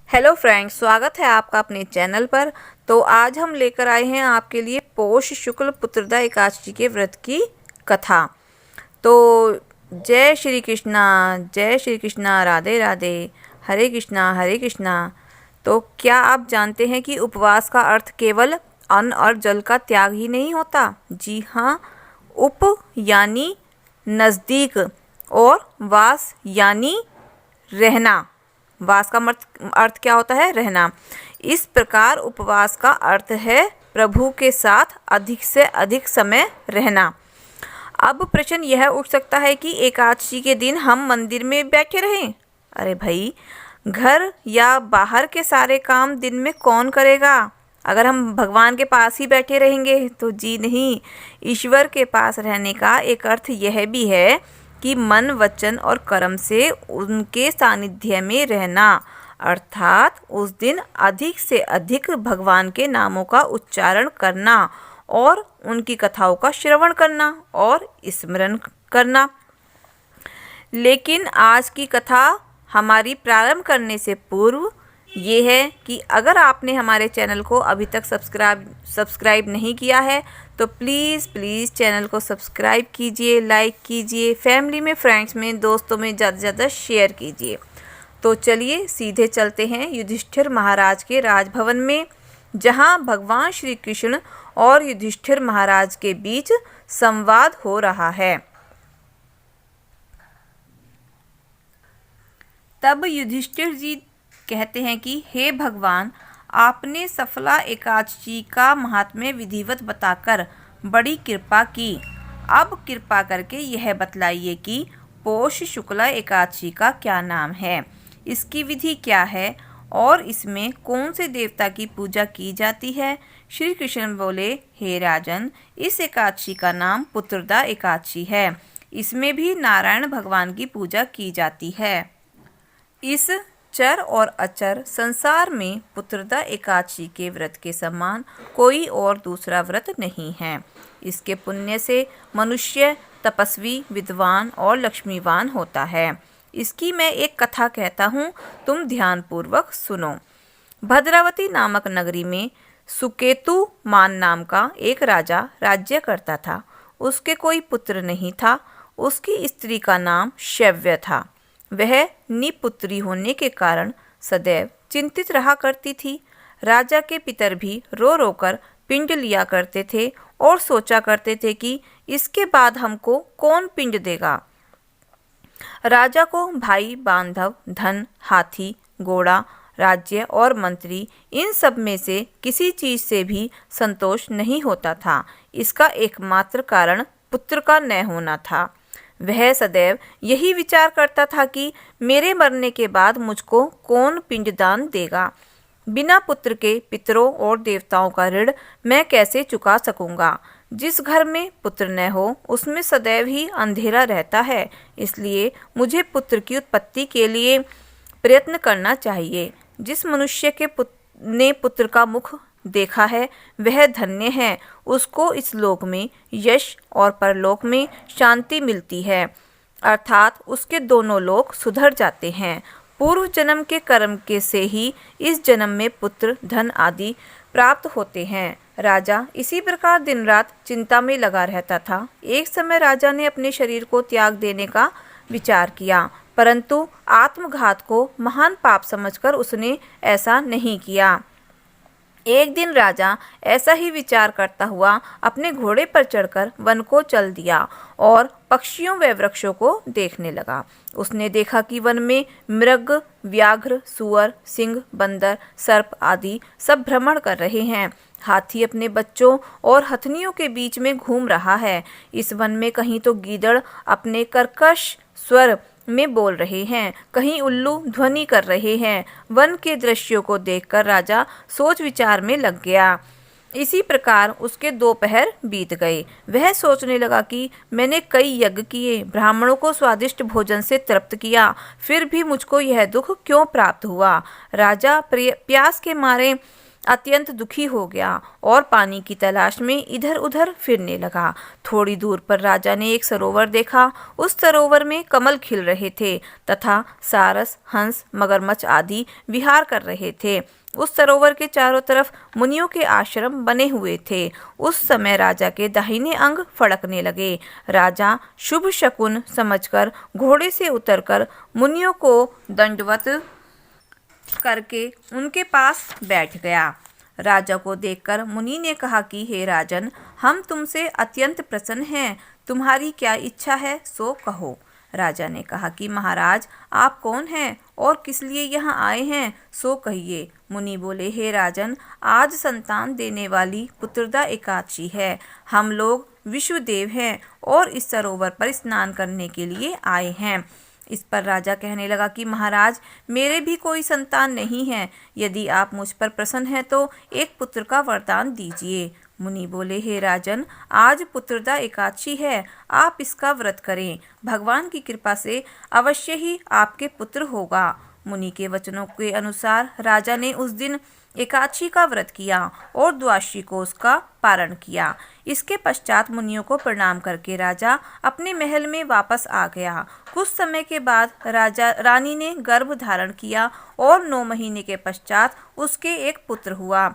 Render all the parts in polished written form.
Hello friends, स्वागत है आपका अपने चैनल पर। तो आज हम लेकर आए हैं आपके लिए पौष शुक्ल पुत्रदा एकादशी के व्रत की कथा। तो जय श्री कृष्णा, राधे राधे, हरे कृष्णा हरे कृष्णा। तो क्या आप जानते हैं कि उपवास का अर्थ केवल अन्न और जल का त्याग ही नहीं होता? जी हाँ, उप यानी नज़दीक और वास यानी रहना। वास का अर्थ क्या होता है? रहना। इस प्रकार उपवास का अर्थ है प्रभु के साथ अधिक से अधिक समय रहना। अब प्रश्न यह उठ सकता है कि एकादशी के दिन हम मंदिर में बैठे रहें? अरे भाई, घर या बाहर के सारे काम दिन में कौन करेगा? अगर हम भगवान के पास ही बैठे रहेंगे तो जी नहीं। ईश्वर के पास रहने का एक अर्थ यह भी है कि मन, वचन और कर्म से उनके सानिध्य में रहना, अर्थात उस दिन अधिक से अधिक भगवान के नामों का उच्चारण करना और उनकी कथाओं का श्रवण करना और स्मरण करना। लेकिन आज की कथा हमारी प्रारंभ करने से पूर्व ये है कि अगर आपने हमारे चैनल को अभी तक सब्सक्राइब नहीं किया है तो प्लीज़ चैनल को सब्सक्राइब कीजिए, लाइक कीजिए, फैमिली में, फ्रेंड्स में, दोस्तों में ज़्यादा से ज़्यादा शेयर कीजिए। तो चलिए सीधे चलते हैं युधिष्ठिर महाराज के राजभवन में, जहां भगवान श्री कृष्ण और युधिष्ठिर महाराज के बीच संवाद हो रहा है। तब युधिष्ठिर जी कहते हैं कि हे भगवान, आपने सफला एकादशी का महात्म्य विधिवत बताकर बड़ी कृपा की। अब कृपा करके यह बतलाइए कि पौष शुक्ला एकादशी का क्या नाम है, इसकी विधि क्या है और इसमें कौन से देवता की पूजा की जाती है। श्री कृष्ण बोले, हे राजन, इस एकादशी का नाम पुत्रदा एकादशी है। इसमें भी नारायण भगवान की पूजा की जाती है। इस चर और अचर संसार में पुत्रदा एकादशी के व्रत के समान कोई और दूसरा व्रत नहीं है। इसके पुण्य से मनुष्य तपस्वी, विद्वान और लक्ष्मीवान होता है। इसकी मैं एक कथा कहता हूँ, तुम ध्यानपूर्वक सुनो। भद्रावती नामक नगरी में सुकेतु मान नाम का एक राजा राज्य करता था। उसके कोई पुत्र नहीं था। उसकी स्त्री का नाम शैव्य था। वह निपुत्री होने के कारण सदैव चिंतित रहा करती थी। राजा के पितर भी रो रो कर पिंड लिया करते थे और सोचा करते थे कि इसके बाद हमको कौन पिंड देगा। राजा को भाई, बांधव, धन, हाथी, घोड़ा, राज्य और मंत्री, इन सब में से किसी चीज से भी संतोष नहीं होता था। इसका एकमात्र कारण पुत्र का न होना था। वह सदैव यही विचार करता था कि मेरे मरने के बाद मुझको कौन पिंडदान देगा। बिना पुत्र के पितरों और देवताओं का ऋण मैं कैसे चुका सकूंगा। जिस घर में पुत्र न हो उसमें सदैव ही अंधेरा रहता है। इसलिए मुझे पुत्र की उत्पत्ति के लिए प्रयत्न करना चाहिए। जिस मनुष्य के ने पुत्र का मुख देखा है वह धन्य है। उसको इस लोक में यश और परलोक में शांति मिलती है, अर्थात उसके दोनों लोक सुधर जाते हैं। पूर्व जन्म के कर्म के से ही इस जन्म में पुत्र, धन आदि प्राप्त होते हैं। राजा इसी प्रकार दिन रात चिंता में लगा रहता था। एक समय राजा ने अपने शरीर को त्याग देने का विचार किया, परंतु आत्मघात को महान पाप समझकर उसने ऐसा नहीं किया। एक दिन राजा ऐसा ही विचार करता हुआ अपने घोड़े पर चढ़कर वन को चल दिया और पक्षियों व वृक्षों को देखने लगा। उसने देखा कि वन में मृग, व्याघ्र, सुअर, सिंह, बंदर, सर्प आदि सब भ्रमण कर रहे हैं। हाथी अपने बच्चों और हथनियों के बीच में घूम रहा है। इस वन में कहीं तो गीदड़ अपने कर्कश स्वर में बोल रहे हैं, कहीं उल्लू ध्वनि कर रहे हैं। वन के दृश्यों को देखकर राजा सोच विचार में लग गया। इसी प्रकार उसके 2 पहर बीत गए। वह सोचने लगा कि मैंने कई यज्ञ किए, ब्राह्मणों को स्वादिष्ट भोजन से तृप्त किया, फिर भी मुझको यह दुख क्यों प्राप्त हुआ। राजा प्यास के मारे अत्यंत दुखी हो गया और पानी की तलाश में इधर उधर फिरने लगा। थोड़ी दूर पर राजा ने एक सरोवर देखा। उस सरोवर में कमल खिल रहे थे तथा सारस, हंस, मगरमच्छ आदि विहार कर रहे थे। उस सरोवर के चारों तरफ मुनियों के आश्रम बने हुए थे। उस समय राजा के दाहिने अंग फड़कने लगे। राजा शुभ शकुन समझकर घोड़े से उतरकर मुनियों को दंडवत करके उनके पास बैठ गया। राजा को देखकर मुनि ने कहा कि हे राजन, हम तुमसे अत्यंत प्रसन्न हैं। तुम्हारी क्या इच्छा है सो कहो। राजा ने कहा कि महाराज, आप कौन हैं और किस लिए यहाँ आए हैं सो कहिए। मुनि बोले, हे राजन, आज संतान देने वाली पुत्रदा एकादशी है। हम लोग विश्वदेव हैं और इस सरोवर पर स्नान करने के लिए आए हैं। इस पर राजा कहने लगा कि महाराज, मेरे भी कोई संतान नहीं है। यदि आप मुझ पर प्रसन्न हैं तो एक पुत्र का वरदान दीजिए। मुनि बोले, हे राजन, आज पुत्रदा एकादशी है, आप इसका व्रत करें। भगवान की कृपा से अवश्य ही आपके पुत्र होगा। मुनि के वचनों के अनुसार राजा ने उस दिन एकादशी का व्रत किया और द्वादशी को उसका पारण किया। इसके पश्चात मुनियों को प्रणाम करके राजा अपने महल में वापस आ गया। कुछ समय के बाद रानी ने गर्भ धारण किया और 9 महीने के पश्चात उसके एक पुत्र हुआ।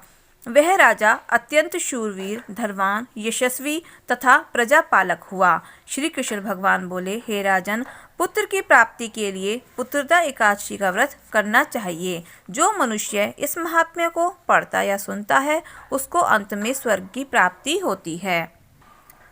वह राजा अत्यंत शूरवीर, धनवान, यशस्वी तथा प्रजापालक हुआ। श्री कृष्ण भगवान बोले, हे राजन, पुत्र की प्राप्ति के लिए पुत्रदा एकादशी का व्रत करना चाहिए। जो मनुष्य इस महात्म्य को पढ़ता या सुनता है उसको अंत में स्वर्ग की प्राप्ति होती है।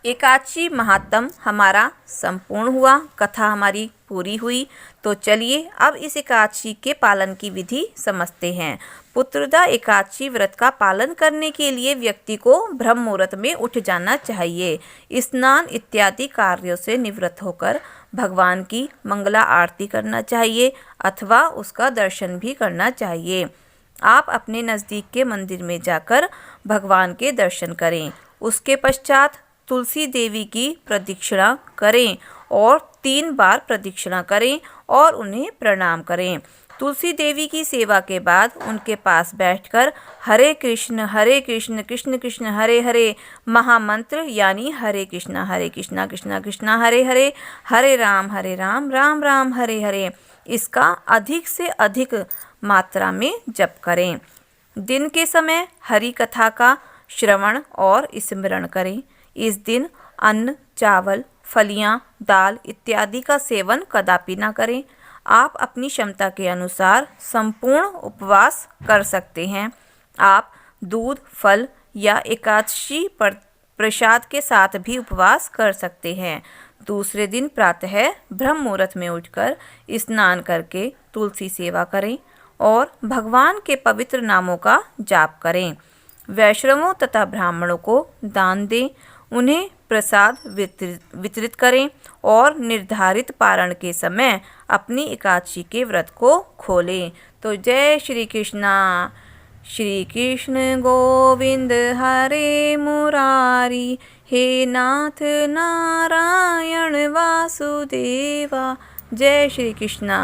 एकादशी महात्म हमारा संपूर्ण हुआ, कथा हमारी पूरी हुई। तो चलिए अब इस एकादशी के पालन की विधि समझते हैं। पुत्रदा एकादशी व्रत का पालन करने के लिए व्यक्ति को ब्रह्म मुहूर्त में उठ जाना चाहिए। स्नान इत्यादि कार्यों से निवृत्त होकर भगवान की मंगला आरती करना चाहिए अथवा उसका दर्शन भी करना चाहिए। आप अपने नज़दीक के मंदिर में जाकर भगवान के दर्शन करें। उसके पश्चात तुलसी देवी की प्रदक्षिणा करें और 3 बार प्रदक्षिणा करें और उन्हें प्रणाम करें। तुलसी देवी की सेवा के बाद उनके पास बैठकर हरे कृष्ण कृष्ण कृष्ण हरे हरे महामंत्र यानी हरे कृष्णा कृष्णा कृष्णा हरे हरे, हरे राम राम राम हरे हरे, इसका अधिक से अधिक मात्रा में जप करें। दिन के समय हरि कथा का श्रवण और स्मरण करें। इस दिन अन्न, चावल, फलियां, दाल इत्यादि का सेवन कदापि न करें। आप अपनी क्षमता के अनुसार संपूर्ण उपवास कर सकते हैं। आप दूध, फल या एकादशी प्रसाद के साथ भी उपवास कर सकते हैं। दूसरे दिन प्रातः ब्रह्म मुहूर्त में उठकर स्नान करके तुलसी सेवा करें और भगवान के पवित्र नामों का जाप करें। वैष्णवों तथा ब्राह्मणों को दान दें, उन्हें प्रसाद वितरित करें और निर्धारित पारण के समय अपनी एकादशी के व्रत को खोलें। तो जय श्री कृष्णा। श्री कृष्ण गोविंद हरे मुरारी, हे नाथ नारायण वासुदेवा। जय श्री कृष्णा।